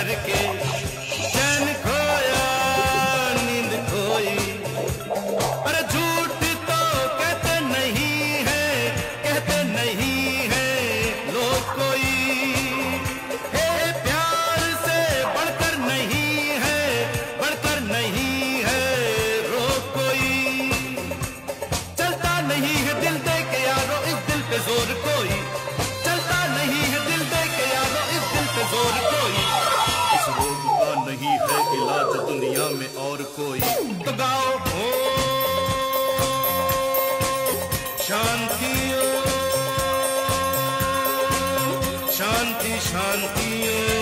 करके चैन खोया, नींद खोई। अरे झूठ तो कहते नहीं है लोग कोई। हे प्यार से बढ़कर नहीं है रोग कोई। चलता नहीं है दिल दे के यारो इस दिल पे जोर कोई। चलता नहीं है दिल दे के यारो इस दिल पे जोर कोई। इस रोग का नहीं है इलाज दुनिया में और कोई। तो गाओ हो शांति शांति शांति।